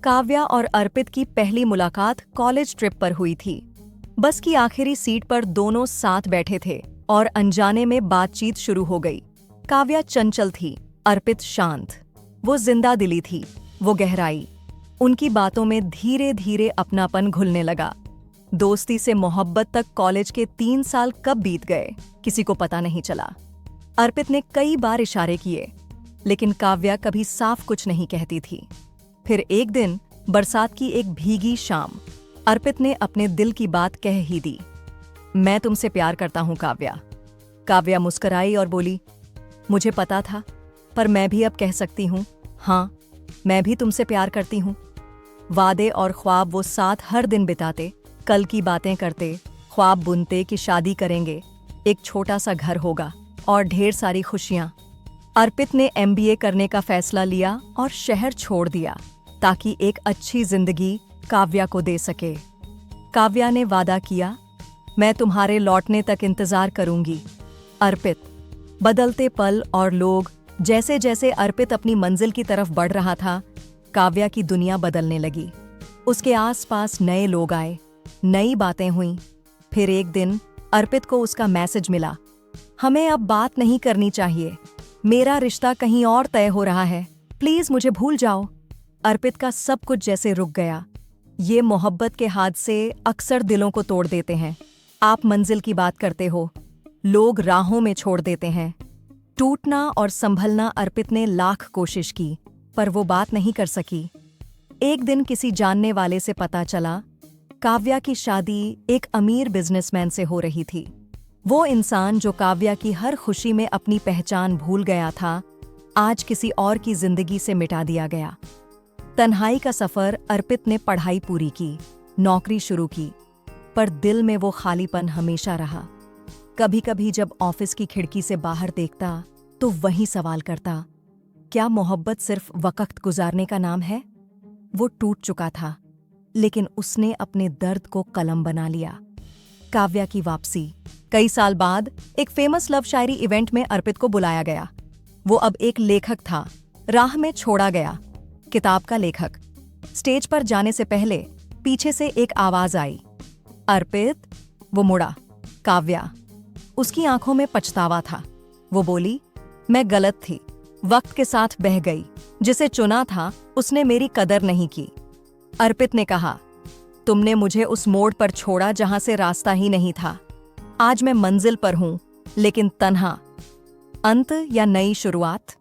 काव्या और अर्पित की पहली मुलाकात कॉलेज ट्रिप पर हुई थी। बस की आखिरी सीट पर दोनों साथ बैठे थे और अनजाने में बातचीत शुरू हो गई। काव्या चंचल थी, अर्पित शांत। वो जिंदा दिली थी, वो गहराई। उनकी बातों में धीरे धीरे अपनापन घुलने लगा। दोस्ती से मोहब्बत तक कॉलेज के 3 साल कब बीत गए, किसी को पता नहीं चला। अर्पित ने कई बार इशारे किए, लेकिन काव्या कभी साफ कुछ नहीं कहती थी। फिर एक दिन बरसात की एक भीगी शाम, अर्पित ने अपने दिल की बात कह ही दी। मैं तुमसे प्यार करता हूं काव्या। काव्या मुस्कुराई और बोली, मुझे पता था, पर मैं भी अब कह सकती हूं, हाँ, मैं भी तुमसे प्यार करती हूं। वादे और ख्वाब वो साथ हर दिन बिताते, कल की बातें करते, ख्वाब बुनते कि शादी करेंगे, एक छोटा सा घर होगा और ढेर सारी खुशियां। अर्पित ने MBA करने का फैसला लिया और शहर छोड़ दिया ताकि एक अच्छी जिंदगी काव्या को दे सके। काव्या ने वादा किया, मैं तुम्हारे लौटने तक इंतजार करूंगी। अर्पित। बदलते पल और लोग। जैसे जैसे अर्पित अपनी मंजिल की तरफ बढ़ रहा था, काव्या की दुनिया बदलने लगी। उसके आसपास नए लोग आए, नई बातें हुईं। फिर एक दिन अर्पित को उसका मैसेज मिला, हमें अब बात नहीं करनी चाहिए, मेरा रिश्ता कहीं और तय हो रहा है, प्लीज मुझे भूल जाओ। अर्पित का सब कुछ जैसे रुक गया। ये मोहब्बत के हादसे अक्सर दिलों को तोड़ देते हैं। आप मंजिल की बात करते हो, लोग राहों में छोड़ देते हैं। टूटना और संभलना अर्पित ने लाख कोशिश की, पर वो बात नहीं कर सकी। एक दिन किसी जानने वाले से पता चला, काव्या की शादी एक अमीर बिजनेसमैन से हो रही थी। वो इंसान जो काव्या की हर खुशी में अपनी पहचान भूल गया था, आज किसी और की जिंदगी से मिटा दिया गया। तन्हाई का सफर। अर्पित ने पढ़ाई पूरी की, नौकरी शुरू की, पर दिल में वो खालीपन हमेशा रहा। कभी कभी जब ऑफिस की खिड़की से बाहर देखता तो वही सवाल करता, क्या मोहब्बत सिर्फ वक्त गुजारने का नाम है? वो टूट चुका था, लेकिन उसने अपने दर्द को कलम बना लिया। काव्या की वापसी। कई साल बाद एक फेमस लव शायरी इवेंट में अर्पित को बुलाया गया। वो अब एक लेखक था, राह में छोड़ा गया, किताब का लेखक। स्टेज पर जाने से पहले पीछे से एक आवाज आई, अर्पित। वो मुड़ा। काव्या। उसकी आंखों में पछतावा था। वो बोली, मैं गलत थी, वक्त के साथ बह गई, जिसे चुना था उसने मेरी कदर नहीं की। अर्पित ने कहा, तुमने मुझे उस मोड़ पर छोड़ा जहां से रास्ता ही नहीं था। आज मैं मंजिल पर हूं, लेकिन तन्हा। अंत या नई शुरुआत?